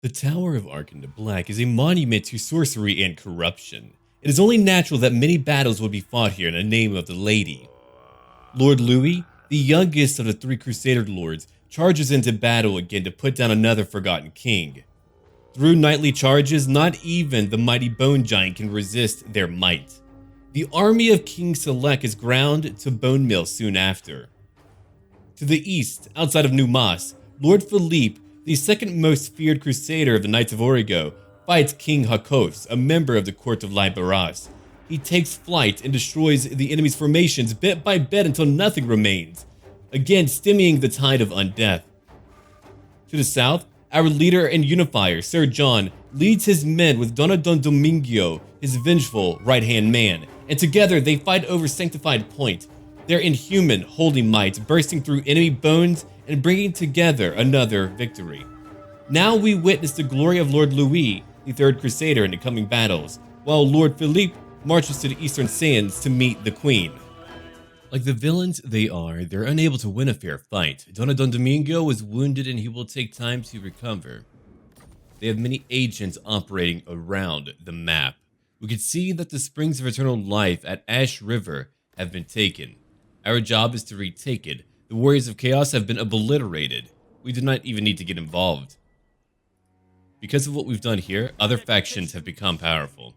The Tower of Arkan the Black is a monument to sorcery and corruption. It is only natural that many battles would be fought here in the name of the Lady. Lord Louis, the youngest of the three Crusader lords, charges into battle again to put down another forgotten king. Through nightly charges, not even the mighty Bone Giant can resist their might. The army of King Select is ground to bone meal soon after. To the east, outside of Numas, Lord Philippe, the second most feared crusader of the Knights of Origo, fights King Hakos, a member of the court of Liberas. He takes flight and destroys the enemy's formations bit by bit until nothing remains, again stemming the tide of undeath. To the south, our leader and unifier, Sir John, leads his men with Don Domingo, his vengeful right-hand man, and together they fight over Sanctified Point, their inhuman holy might bursting through enemy bones and bringing together another victory. Now we witness the glory of Lord Louis, the third Crusader, in the coming battles, while Lord Philippe marches to the Eastern Sands to meet the Queen. Like the villains they are, they're unable to win a fair fight. Don Domingo is wounded and he will take time to recover. They have many agents operating around the map. We can see that the springs of eternal life at Ash River have been taken. Our job is to retake it. The warriors of chaos have been obliterated. We do not even need to get involved. Because of what we've done here, other factions have become powerful.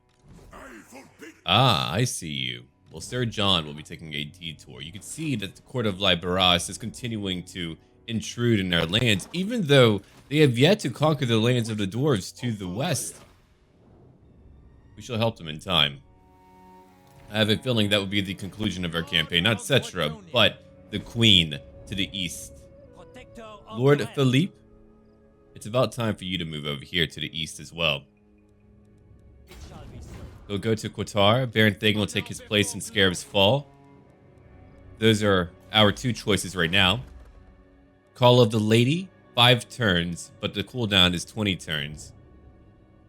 Ah, I see you. Well, Sir John will be taking a detour. You can see that the court of Liberas is continuing to intrude in our lands, even though they have yet to conquer the lands of the dwarves to the west. We shall help them in time. I have a feeling that will be the conclusion of our campaign. Not Cetra, but the Queen to the east. Lord Philippe, it's about time for you to move over here to the east as well. We'll go to Qatar. Baron Thagan will take his place in Scarab's Fall. Those are our two choices right now. Call of the Lady, 5 turns, but the cooldown is 20 turns.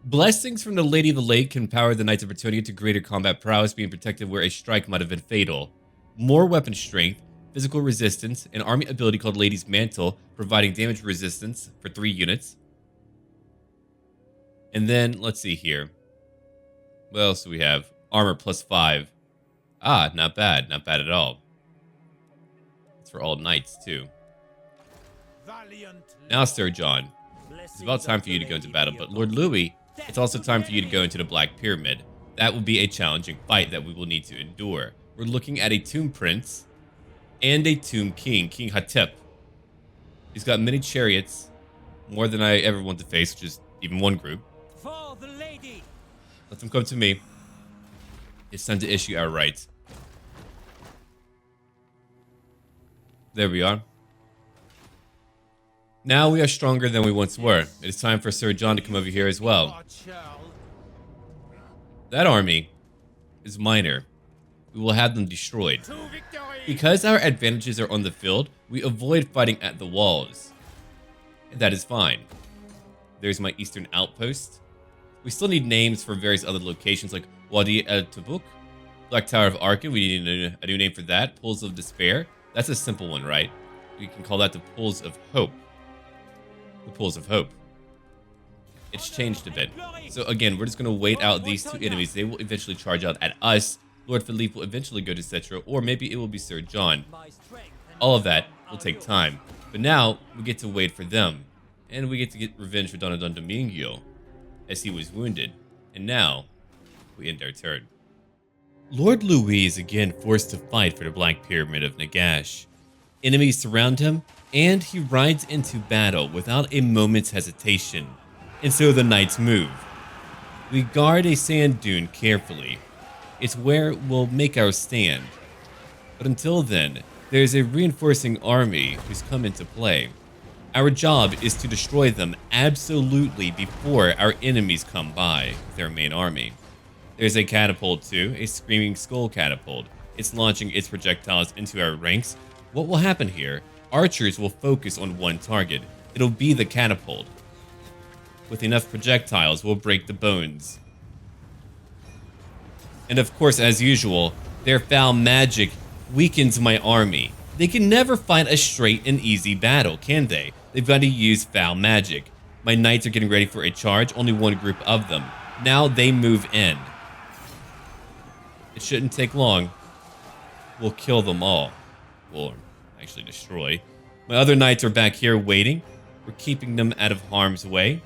Blessings from the Lady of the Lake can power the Knights of Bretonnia to greater combat prowess, being protected where a strike might have been fatal. More weapon strength, physical resistance, an army ability called Lady's Mantle, providing damage resistance for 3 units. And then, let's see here. What else do we have? Armor plus 5. Ah, not bad. Not bad at all. It's for all knights, too. Now, Sir John, it's about time for you to go into battle, but Lord Louis, it's also time for you to go into the Black Pyramid. That will be a challenging fight that we will need to endure. We're looking at a Tomb Prince and a Tomb King, King Hatep. He's got many chariots, more than I ever want to face, which is even one group. For the lady. Let them come to me. It's time to issue our rights. There we are. Now we are stronger than we once were. It is time for Sir John to come over here as well. That army is minor. We will have them destroyed. Because our advantages are on the field, we avoid fighting at the walls. And that is fine. There's my eastern outpost. We still need names for various other locations like Wadi El Tabuk, Black Tower of Arkan. We need a new name for that. Pools of Despair. That's a simple one, right? We can call that the Pools of Hope. The Pools of Hope. It's changed a bit. So again, we're just going to wait out these two enemies. They will eventually charge out at us. Lord Philippe will eventually go to Cetra, or maybe it will be Sir John. All of that will take time. But now, we get to wait for them. And we get to get revenge for Don Domingo, as he was wounded. And now, we end our turn. Lord Louis is again forced to fight for the Black Pyramid of Nagash. Enemies surround him, and he rides into battle without a moment's hesitation. And so the knights move. We guard a sand dune carefully. It's where we'll make our stand. But until then, there's a reinforcing army who's come into play. Our job is to destroy them absolutely before our enemies come by with their main army. There's a catapult too, a Screaming Skull catapult. It's launching its projectiles into our ranks. What will happen here? Archers will focus on one target. It'll be the catapult. With enough projectiles, we'll break the bones. And of course, as usual, their foul magic weakens my army. They can never fight a straight and easy battle, can they? They've got to use foul magic. My knights are getting ready for a charge, only one group of them. Now they move in. It shouldn't take long. We'll kill them all. We'll actually destroy. My other knights are back here waiting. We're keeping them out of harm's way.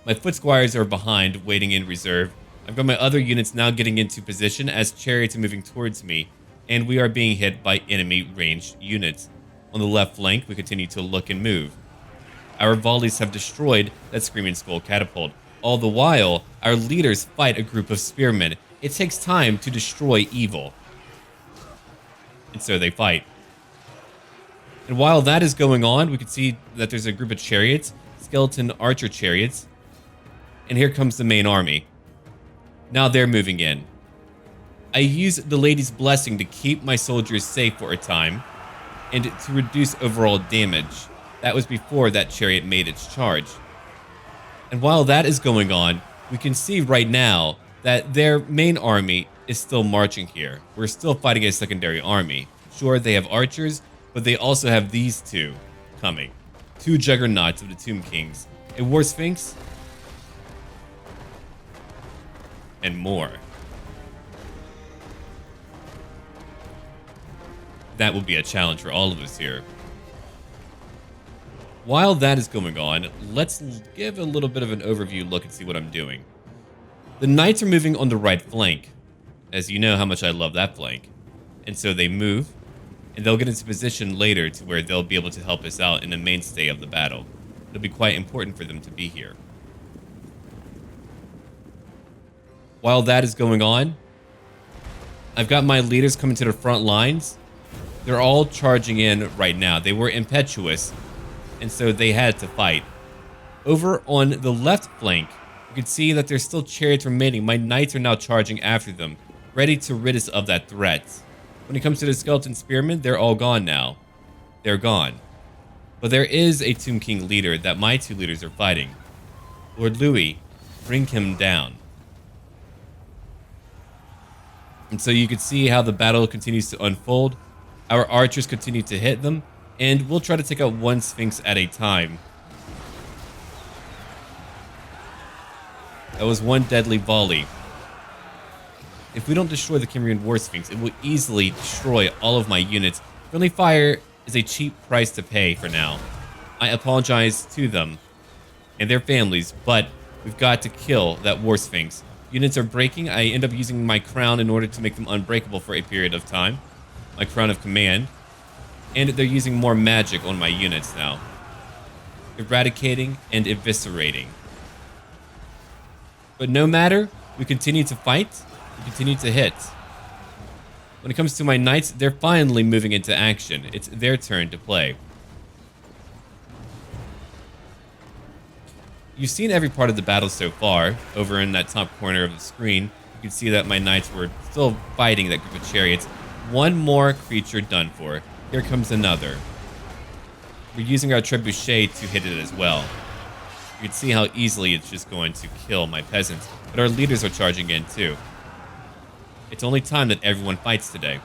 My foot squires are behind, waiting in reserve. I've got my other units now getting into position as chariots are moving towards me, and we are being hit by enemy ranged units. On the left flank, we continue to look and move. Our volleys have destroyed that Screaming Skull catapult. All the while, our leaders fight a group of spearmen. It takes time to destroy evil. And so they fight. And while that is going on, we can see that there's a group of chariots, skeleton archer chariots. And here comes the main army. Now they're moving in. I use the Lady's Blessing to keep my soldiers safe for a time and to reduce overall damage. That was before that chariot made its charge. And while that is going on, we can see right now that their main army is still marching here. We're still fighting a secondary army. Sure, they have archers, but they also have these two coming. Two juggernauts of the Tomb Kings, a War Sphinx, and more. That will be a challenge for all of us here. While that is going on, let's give a little bit of an overview look and see what I'm doing. The knights are moving on the right flank, as you know how much I love that flank. And so they move, and they'll get into position later to where they'll be able to help us out in the mainstay of the battle. It'll be quite important for them to be here. While that is going on, I've got my leaders coming to the front lines. They're all charging in right now. They were impetuous, and so they had to fight. Over on the left flank, you can see that there's still chariots remaining. My knights are now charging after them, ready to rid us of that threat. When it comes to the skeleton spearmen, they're all gone now. They're gone. But there is a Tomb King leader that my two leaders are fighting. Lord Louis, bring him down. And so you can see how the battle continues to unfold. Our archers continue to hit them, and we'll try to take out one Sphinx at a time. That was one deadly volley. If we don't destroy the Kimrian War Sphinx, it will easily destroy all of my units. Friendly fire is a cheap price to pay for now. I apologize to them and their families, but we've got to kill that War Sphinx. Units are breaking. I end up using my crown in order to make them unbreakable for a period of time. My crown of command. And they're using more magic on my units now. Eradicating and eviscerating. But no matter, we continue to fight. We continue to hit. When it comes to my knights, they're finally moving into action. It's their turn to play. You've seen every part of the battle so far. Over in that top corner of the screen, you can see that my knights were still fighting that group of chariots. One more creature done for. Here comes another. We're using our trebuchet to hit it as well. You can see how easily it's just going to kill my peasants. But our leaders are charging in too. It's only time that everyone fights today.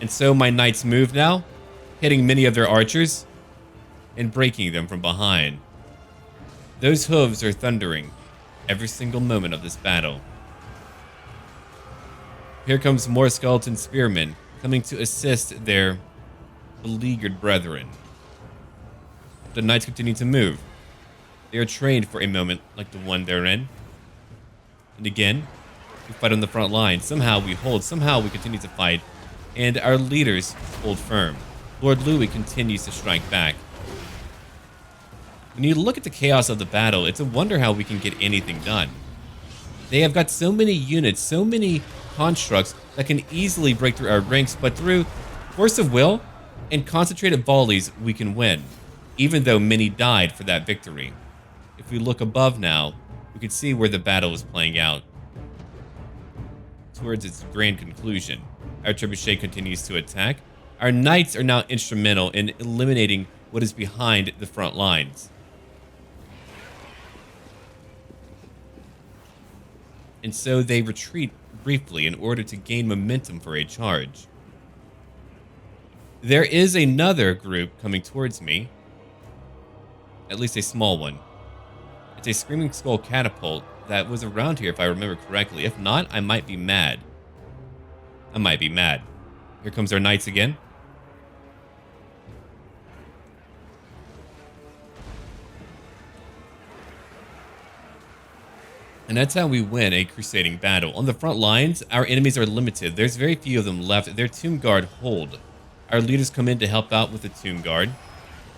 And so my knights move now, hitting many of their archers and breaking them from behind. Those hooves are thundering every single moment of this battle. Here comes more skeleton spearmen coming to assist their beleaguered brethren. The knights continue to move. They are trained for a moment like the one they're in. And again, we fight on the front line. Somehow we hold, somehow we continue to fight, and our leaders hold firm. Lord Louis continues to strike back. When you look at the chaos of the battle, it's a wonder how we can get anything done. They have got so many units, so many constructs that can easily break through our ranks, but through force of will and concentrated volleys, we can win, even though many died for that victory. If we look above now, we can see where the battle is playing out. Towards its grand conclusion, our trebuchet continues to attack. Our knights are now instrumental in eliminating what is behind the front lines. And so they retreat briefly in order to gain momentum for a charge. There is another group coming towards me. At least a small one. It's a Screaming Skull catapult that was around here if I remember correctly. If not, I might be mad. Here comes our knights again. And that's how we win a crusading battle. On the front lines, our enemies are limited. There's very few of them left. Their tomb guard hold. Our leaders come in to help out with the tomb guard.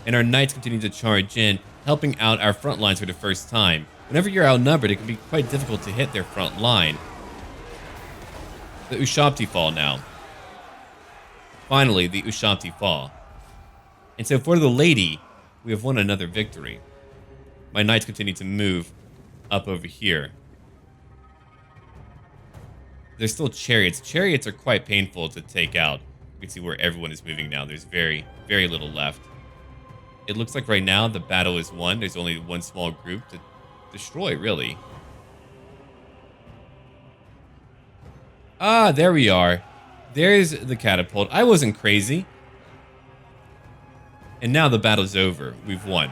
And our knights continue to charge in, helping out our front lines for the first time. Whenever you're outnumbered, it can be quite difficult to hit their front line. The Ushabti fall now. Finally, the Ushabti fall. And so for the lady, we have won another victory. My knights continue to move up over here. There's still chariots. Chariots are quite painful to take out. You can see where everyone is moving now. There's very, very little left. It looks like right now the battle is won. There's only one small group to destroy, really. Ah, there we are. There's the catapult. I wasn't crazy. And now the battle's over. We've won.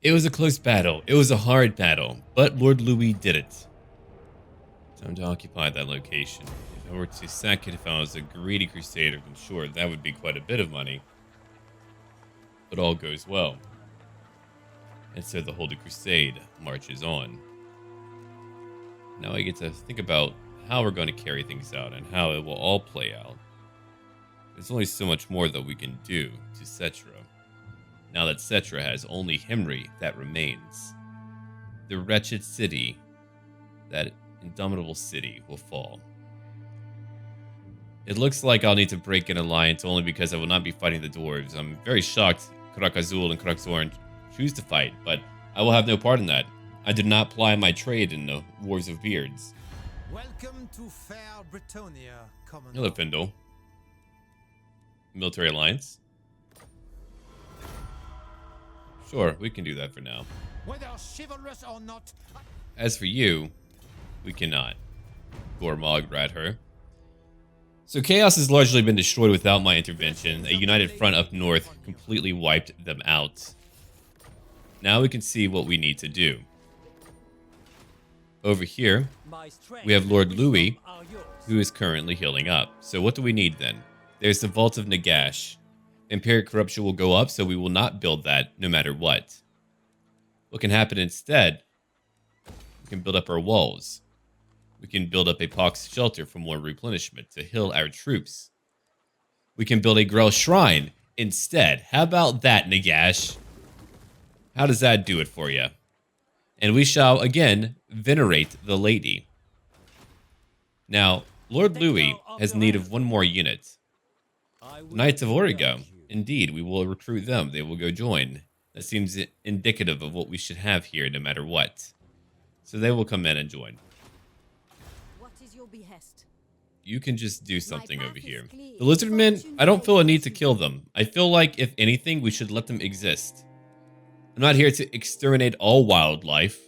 It was a close battle. It was a hard battle, but Lord Louis did it. Time to occupy that location. If I were to sack it if I was a greedy crusader, then sure, that would be quite a bit of money. But all goes well. And so the Holy Crusade marches on. Now I get to think about how we're going to carry things out and how it will all play out. There's only so much more that we can do to Cetra. Now that Cetra has only Himri that remains, the wretched city, that indomitable city, will fall. It looks like I'll need to break an alliance only because I will not be fighting the dwarves. I'm very shocked Karak Azul and Karak Zoran choose to fight, but I will have no part in that. I did not ply my trade in the Wars of Beards. Welcome to fair Britonia, Commodore. Hello, Findle. Military alliance. Sure, we can do that for now. Whether chivalrous or not. As for you, we cannot. Gormog rat her. So Chaos has largely been destroyed without my intervention. A united front up north completely wiped them out. Now we can see what we need to do. Over here, we have Lord Louis, who is currently healing up. So what do we need then? There's the Vault of Nagash. Empiric corruption will go up, so we will not build that no matter what. What can happen instead? We can build up our walls. We can build up a pox shelter for more replenishment to heal our troops. We can build a Grell shrine instead. How about that, Nagash? How does that do it for you? And we shall again venerate the lady. Now, Lord Louis has need of one more unit. The Knights of Origo. Indeed, we will recruit them. They will go join. That seems indicative of what we should have here no matter what. So they will come in and join. What is your behest? You can just do something over here. The Lizardmen, I don't feel a need to kill them. I feel like, if anything, we should let them exist. I'm not here to exterminate all wildlife.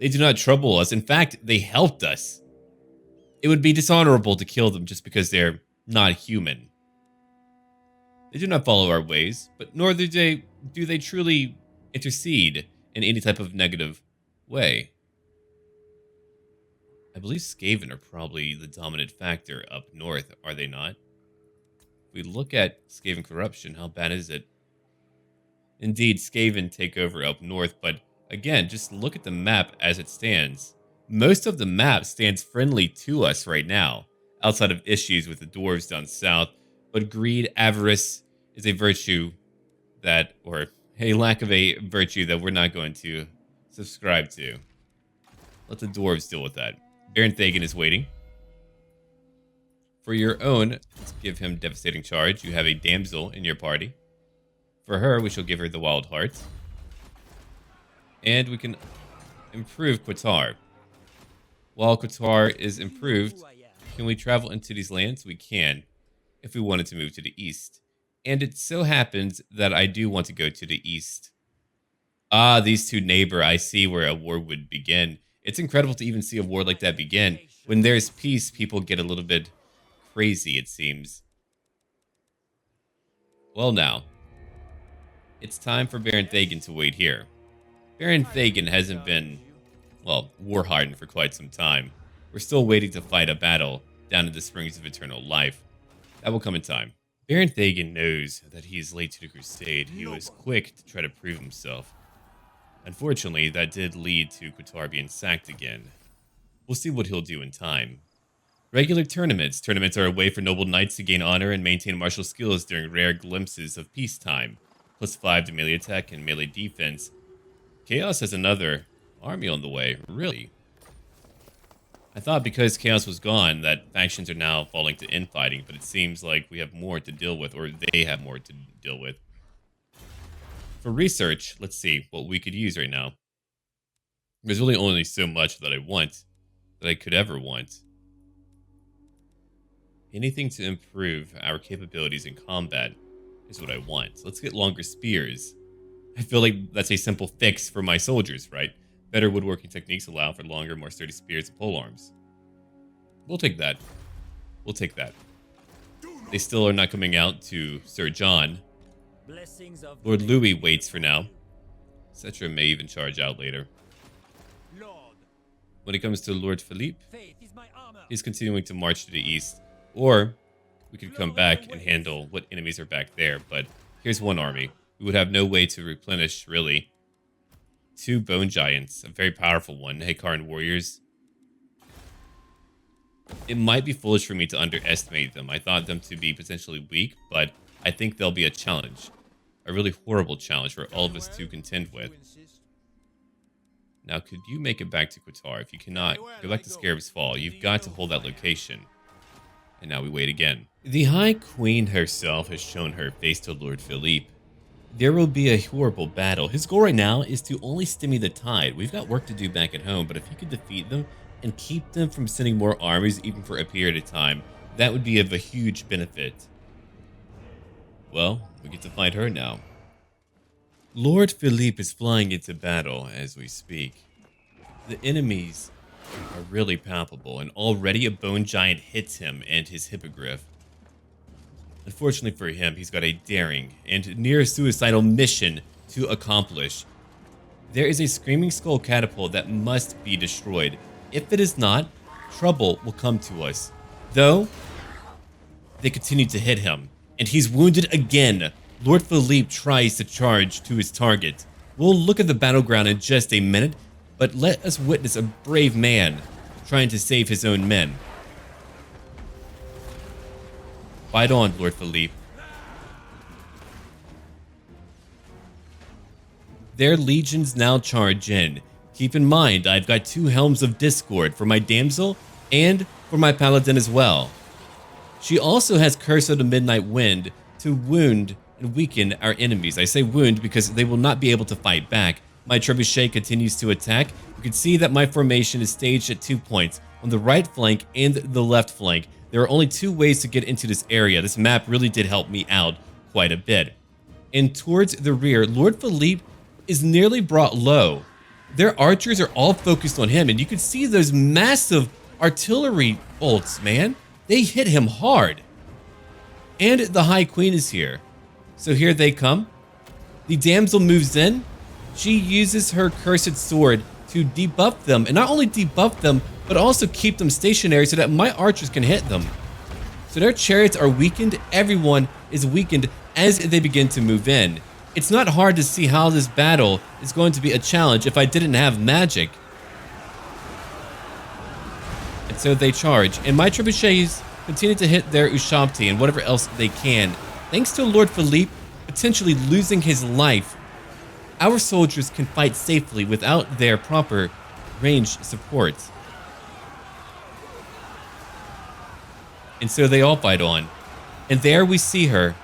They do not trouble us. In fact, they helped us. It would be dishonorable to kill them just because they're not human. They do not follow our ways, but nor do they truly intercede in any type of negative way. I believe Skaven are probably the dominant factor up north, are they not? If we look at Skaven corruption, how bad is it? Indeed, Skaven take over up north, but again, just look at the map as it stands. Most of the map stands friendly to us right now, outside of issues with the dwarves down south, but greed, avarice is a virtue that, or a lack of a virtue that we're not going to subscribe to. Let the dwarves deal with that. Baron Thagan is waiting. For your own, let's give him devastating charge. You have a damsel in your party. For her, we shall give her the Wild Heart. And we can improve Qatar. While Qatar is improved, can we travel into these lands? We can, if we wanted to move to the east. And it so happens that I do want to go to the east. Ah, these two neighbor, I see where a war would begin. It's incredible to even see a war like that begin. When there's peace, people get a little bit crazy, it seems. Well now, it's time for Baron Thagan to wait here. Baron Thagan hasn't been, well, war-hardened for quite some time. We're still waiting to fight a battle down in the Springs of Eternal Life. That will come in time. Baron Thagan knows that he is late to the crusade. He was quick to try to prove himself. Unfortunately, that did lead to Qatar being sacked again. We'll see what he'll do in time. Regular tournaments. Tournaments are a way for noble knights to gain honor and maintain martial skills during rare glimpses of peacetime. +5 to melee attack and melee defense. Chaos has another army on the way. Really? I thought because Chaos was gone that factions are now falling to infighting, but it seems like we have more to deal with, or they have more to deal with. For research, let's see what we could use right now. There's really only so much that I want, that I could ever want. Anything to improve our capabilities in combat is what I want. Let's get longer spears. I feel like that's a simple fix for my soldiers, right? Better woodworking techniques allow for longer, more sturdy spears and polearms. We'll take that. We'll take that. They still are not coming out to Sir John. Lord Louis waits for now. Cetra may even charge out later. When it comes to Lord Philippe, he's continuing to march to the east. Or we could come back and handle what enemies are back there. But here's one army. We would have no way to replenish, really. 2 bone giants, a very powerful one. Hekaran warriors. It might be foolish for me to underestimate them. I thought them to be potentially weak, but I think they'll be a challenge. A really horrible challenge for all of us to contend with. Now, could you make it back to Qatar? If you cannot, go back to Scarab's Fall. You've got to hold that location. And now we wait again. The High Queen herself has shown her face to Lord Philippe. There will be a horrible battle. His goal right now is to only stem the tide. We've got work to do back at home, but if he could defeat them and keep them from sending more armies even for a period of time, that would be of a huge benefit. Well, we get to fight her now. Lord Philippe is flying into battle as we speak. The enemies are really palpable, and already a bone giant hits him and his hippogriff. Unfortunately for him, he's got a daring and near suicidal mission to accomplish. There is a Screaming Skull catapult that must be destroyed. If it is not, trouble will come to us. Though, they continue to hit him, and he's wounded again. Lord Philippe tries to charge to his target. We'll look at the battleground in just a minute, but let us witness a brave man trying to save his own men. Fight on, Lord Philippe. Their legions now charge in. Keep in mind, I've got 2 Helms of Discord for my damsel and for my paladin as well. She also has Curse of the Midnight Wind to wound and weaken our enemies. I say wound because they will not be able to fight back. My trebuchet continues to attack. You can see that my formation is staged at 2 points, on the right flank and the left flank. There are only 2 ways to get into this area. This map really did help me out quite a bit. And towards the rear, Lord Philippe is nearly brought low. Their archers are all focused on him, and you can see those massive artillery bolts, man. They hit him hard. And the High Queen is here. So here they come. The damsel moves in. She uses her cursed sword to debuff them, and not only debuff them, but also keep them stationary so that my archers can hit them. So their chariots are weakened. Everyone is weakened as they begin to move in. It's not hard to see how this battle is going to be a challenge if I didn't have magic. And so they charge, and my trebuchets continue to hit their Ushabti and whatever else they can. Thanks to Lord Philippe potentially losing his life, our soldiers can fight safely without their proper range support. And so they all fight on. And there we see her,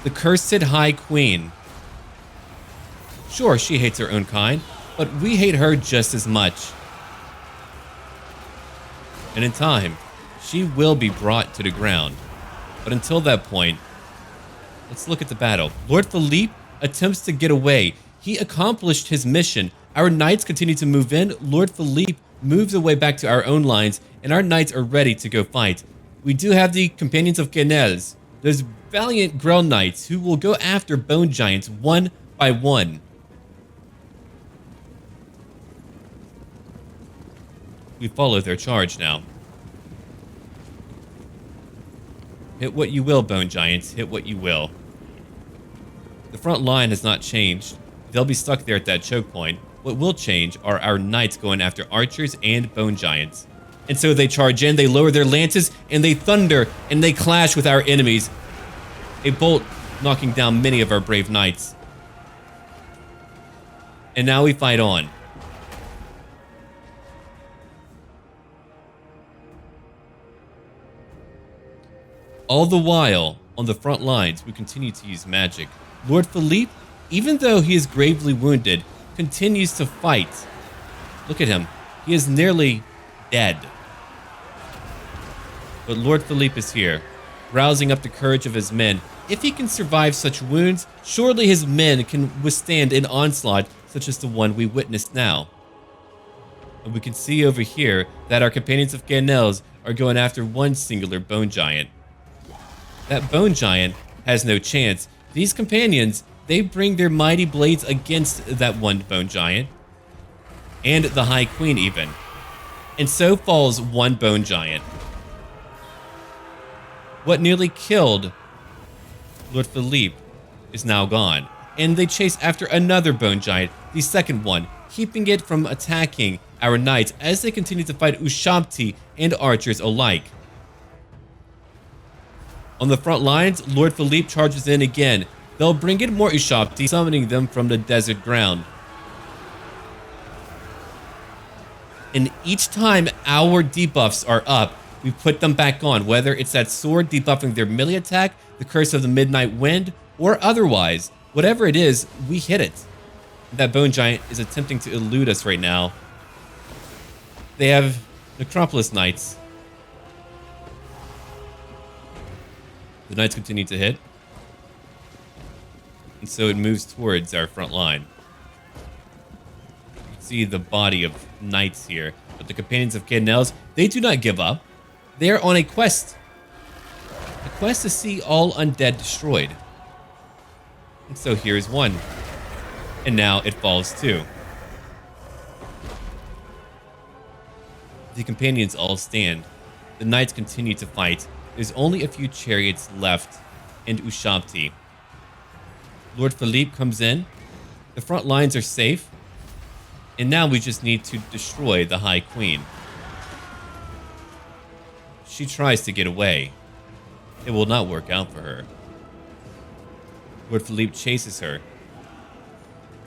the cursed High Queen. Sure, she hates her own kind, but we hate her just as much. And in time, she will be brought to the ground. But until that point, let's look at the battle. Lord Philippe attempts to get away. He accomplished his mission. Our knights continue to move in. Lord Philippe moves away back to our own lines, and our knights are ready to go fight. we do have the Companions of Canels, those valiant Grell Knights who will go after Bone Giants one by one. We follow their charge now. Hit what you will, Bone Giants. Hit what you will. The front line has not changed. They'll be stuck there at that choke point. What will change are our knights going after archers and Bone Giants. And so they charge in, they lower their lances, and they thunder, and they clash with our enemies. A bolt knocking down many of our brave knights. And now we fight on. All the while, on the front lines, we continue to use magic. Lord Philippe, even though he is gravely wounded, continues to fight. Look at him. He is nearly dead. But Lord Philippe is here, rousing up the courage of his men. If he can survive such wounds, surely his men can withstand an onslaught such as the one we witnessed now. And we can see over here that our Companions of Canels are going after one singular Bone Giant. That Bone Giant has no chance. These companions, they bring their mighty blades against that one Bone Giant. And the High Queen even. And so falls one Bone Giant. What nearly killed Lord Philippe is now gone. And they chase after another Bone Giant, the second one, keeping it from attacking our knights as they continue to fight Ushabti and archers alike. On the front lines, Lord Philippe charges in again. They'll bring in more Ushabti, summoning them from the desert ground. And each time our debuffs are up, we put them back on, whether it's that sword debuffing their melee attack, the Curse of the Midnight Wind, or otherwise. Whatever it is, we hit it. That Bone Giant is attempting to elude us right now. They have Necropolis Knights. The Knights continue to hit. And so it moves towards our front line. You can see the body of Knights here. But the Companions of Canels, they do not give up. They are on a quest. A quest to see all undead destroyed. And so here's one. And now it falls too. The Companions all stand. The Knights continue to fight. There's only a few chariots left and Ushabti. Lord Philippe comes in. The front lines are safe. And now we just need to destroy the High Queen. She tries to get away. It will not work out for her. Lord Philippe chases her.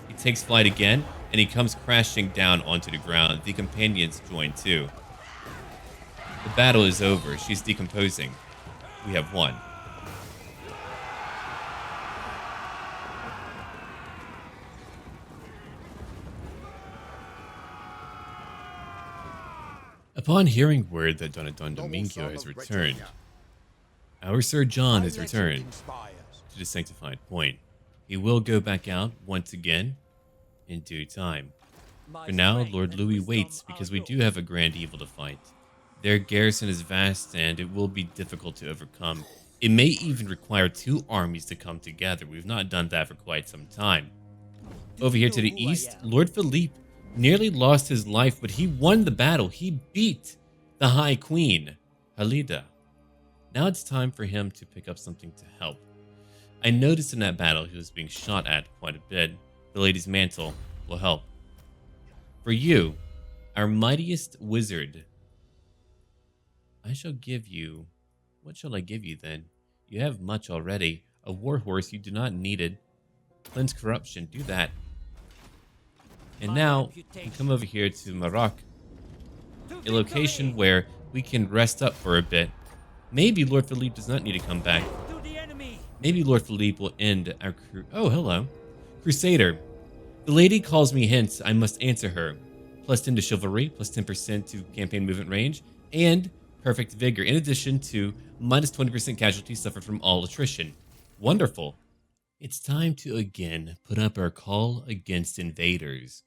He takes flight again, and he comes crashing down onto the ground. The companions join too. The battle is over. She's decomposing. We have won. Upon hearing word that Don Domingo has returned, our Sir John has returned to the Sanctified Point. He will go back out once again in due time. For now, Lord Louis waits because we do have a grand evil to fight. Their garrison is vast and it will be difficult to overcome. It may even require two armies to come together. We've not done that for quite some time. Over here to the east, Lord Philippe nearly lost his life, but he won the battle. He beat the High Queen, Halida. Now it's time for him to pick up something to help. I noticed in that battle he was being shot at quite a bit. The Lady's Mantle will help. For you, our mightiest wizard, I shall give you... What shall I give you then? You have much already. A warhorse, you do not need it. Cleanse corruption, do that. And now, we come over here to Maroc, a location where we can rest up for a bit. Maybe Lord Philippe does not need to come back. Maybe Lord Philippe will end our Oh, hello. Crusader. The lady calls me, hence I must answer her. Plus 10 to chivalry, plus 10% to campaign movement range, and perfect vigor, in addition to minus 20% casualties suffered from all attrition. Wonderful. It's time to again put up our call against invaders.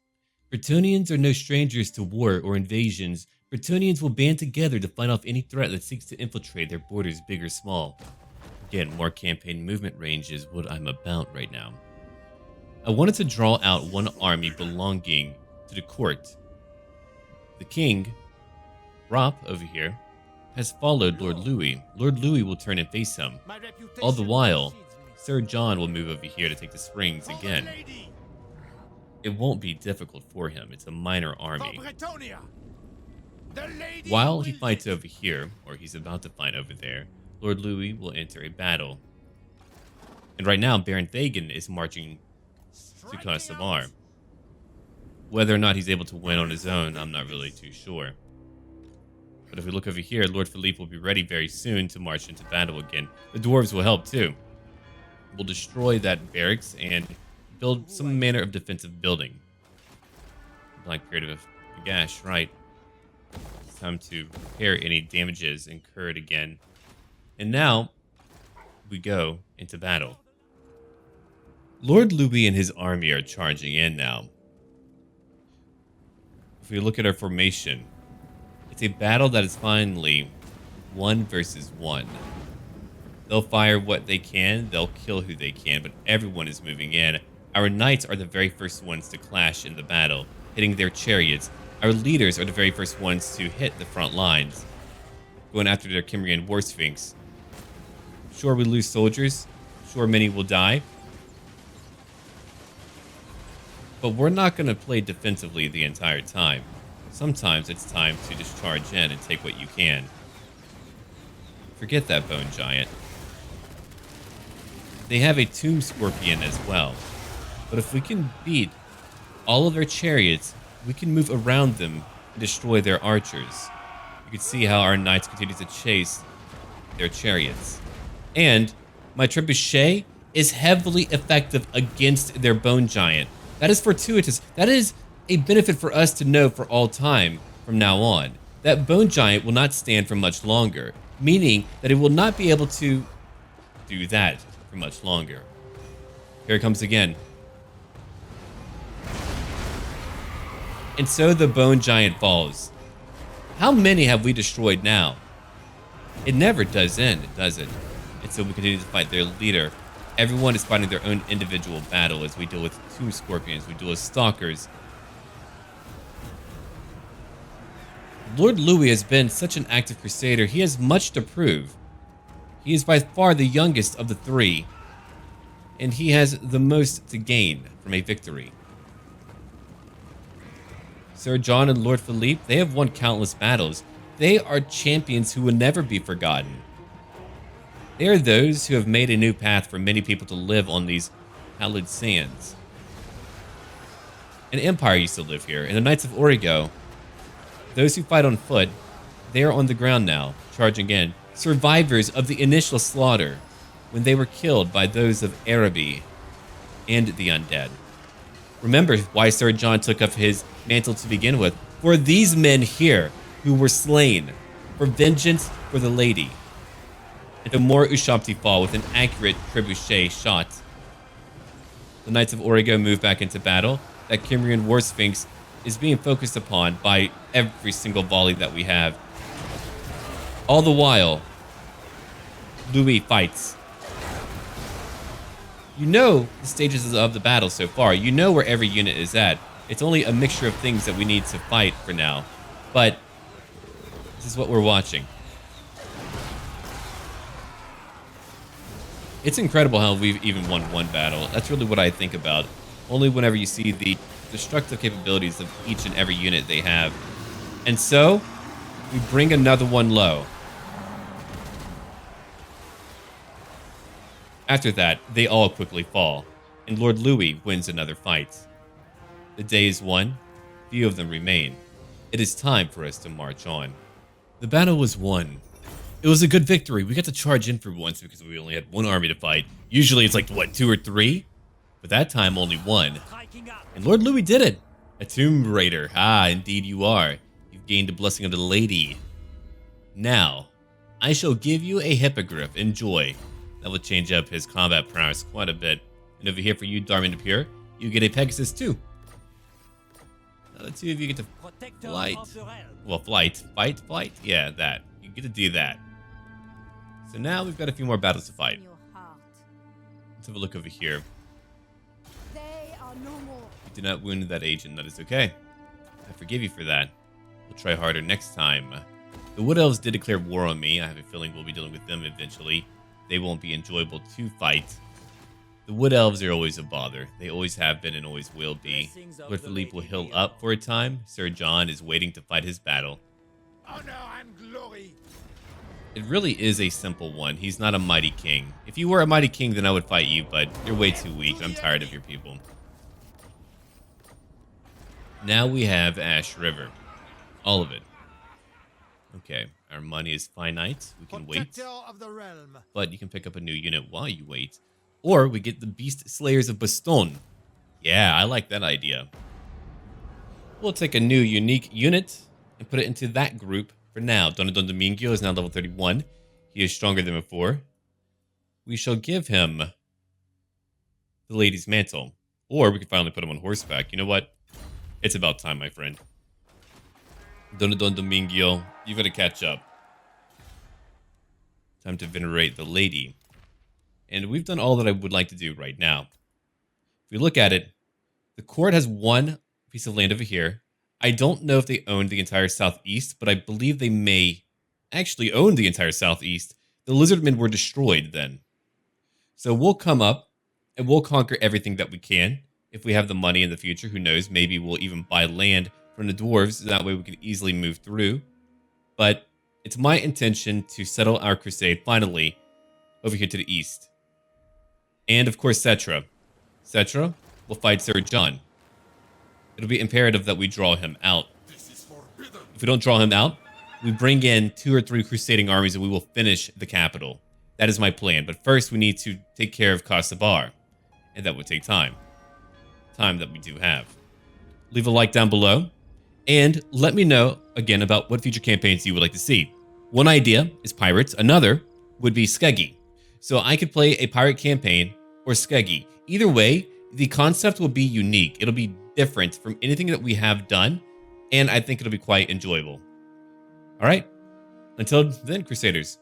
Bretonians are no strangers to war or invasions, Bretonians will band together to fight off any threat that seeks to infiltrate their borders, big or small. Again, more campaign movement range is what I'm about right now. I wanted to draw out one army belonging to the court. The king, Rop over here, has followed Lord Louis. Lord Louis will turn and face him. All the while, Sir John will move over here to take the springs again. It won't be difficult for him. It's a minor army. While he fights over here, or he's about to fight over there, Lord Louis will enter a battle. And right now, Baron Thagan is marching to Kosovar. Whether or not he's able to win on his own, I'm not really too sure. But if we look over here, Lord Philippe will be ready very soon to march into battle again. The dwarves will help too. We'll destroy that barracks and build some manner of defensive building. Black Period of Gash, right. It's time to repair any damages incurred again. And now, we go into battle. Lord Louis and his army are charging in now. If we look at our formation, it's a battle that is finally 1 versus 1. They'll fire what they can, they'll kill who they can, but everyone is moving in. Our knights are the very first ones to clash in the battle, hitting their chariots. Our leaders are the very first ones to hit the front lines, going after their Cimmerian war sphinx. Sure, we lose soldiers. Sure, many will die. But we're not going to play defensively the entire time. Sometimes it's time to just charge in and take what you can. Forget that bone giant. They have a tomb scorpion as well. But if we can beat all of their chariots, we can move around them and destroy their archers. You can see how our knights continue to chase their chariots. And my trebuchet is heavily effective against their bone giant. That is fortuitous. That is a benefit for us to know for all time from now on. That bone giant will not stand for much longer, meaning that it will not be able to do that for much longer. Here it comes again. And so the bone giant falls. How many have we destroyed now? It never does end, does it? And so we continue to fight their leader. Everyone is fighting their own individual battle as we deal with tomb scorpions, we deal with stalkers. Lord Louis has been such an active crusader, he has much to prove. He is by far the youngest of the three, and he has the most to gain from a victory. Sir John and Lord Philippe, they have won countless battles. They are champions who will never be forgotten. They are those who have made a new path for many people to live on these hallowed sands. An empire used to live here, and the Knights of Origo, those who fight on foot, they are on the ground now, charging in. Survivors of the initial slaughter, when they were killed by those of Araby and the undead. Remember why Sir John took up his mantle to begin with. For these men here who were slain, for vengeance for the lady. And the more Ushabti fall with an accurate trebuchet shot. The Knights of Origo move back into battle. That Cimmerian War Sphinx is being focused upon by every single volley that we have. All the while, Louis fights. You know the stages of the battle so far. You know where every unit is at. It's only a mixture of things that we need to fight for now. But this is what we're watching. It's incredible how we've even won one battle. That's really what I think about. Only whenever you see the destructive capabilities of each and every unit they have. And so, we bring another one low. After that, they all quickly fall, and Lord Louis wins another fight. The day is won, few of them remain. It is time for us to march on. The battle was won. It was a good victory. We got to charge in for once because we only had one army to fight. Usually it's like, what, 2 or 3? But that time only 1. And Lord Louis did it. A Tomb Raider. Ah, indeed you are. You've gained the blessing of the lady. Now, I shall give you a hippogriff. Enjoy. That will change up his combat prowess quite a bit. And over here for you, Darwin the Pure, you get a Pegasus too. Let's see if you get to Protector flight. of the realm. Well, flight. Flight? Yeah, that. You get to do that. So now we've got a few more battles to fight. In your heart. Let's have a look over here. They are no more. You did not wound that agent. That is okay. I forgive you for that. We'll try harder next time. The Wood Elves did declare war on me. I have a feeling we'll be dealing with them eventually. They won't be enjoyable to fight. The Wood Elves are always a bother. They always have been and always will be. Lord Philippe will heal up for a time. Sir John is waiting to fight his battle. Honor and glory. It really is a simple one. He's not a mighty king. If you were a mighty king, then I would fight you, but you're way too weak. I'm tired of your people. Now we have Ash River. All of it. Okay, our money is finite. We can wait. Protector of the realm. But you can pick up a new unit while you wait. Or we get the Beast Slayers of Baston. Yeah, I like that idea. We'll take a new unique unit and put it into that group for now. Don Domingo is now level 31. He is stronger than before. We shall give him the Lady's Mantle. Or we can finally put him on horseback. You know what? It's about time, my friend. Don Domingo, you've got to catch up. Time to venerate the lady. And we've done all that I would like to do right now. If we look at it, the court has one piece of land over here. I don't know if they own the entire southeast, but I believe they may actually own the entire southeast. The Lizardmen were destroyed then. So we'll come up and we'll conquer everything that we can. If we have the money in the future, who knows, maybe we'll even buy land from the dwarves. That way we can easily move through. But it's my intention to settle our crusade finally over here to the east. And of course, Cetra. Cetra will fight Sir John. It'll be imperative that we draw him out. If we don't draw him out, we bring in 2 or 3 crusading armies and we will finish the capital. That is my plan. But first, we need to take care of Kasabar. And that would take time. Time that we do have. Leave a like down below. And let me know, again, about what future campaigns you would like to see. One idea is pirates. Another would be Skeggy. So I could play a pirate campaign or Skeggy. Either way, the concept will be unique. It'll be different from anything that we have done. And I think it'll be quite enjoyable. All right. Until then, Crusaders.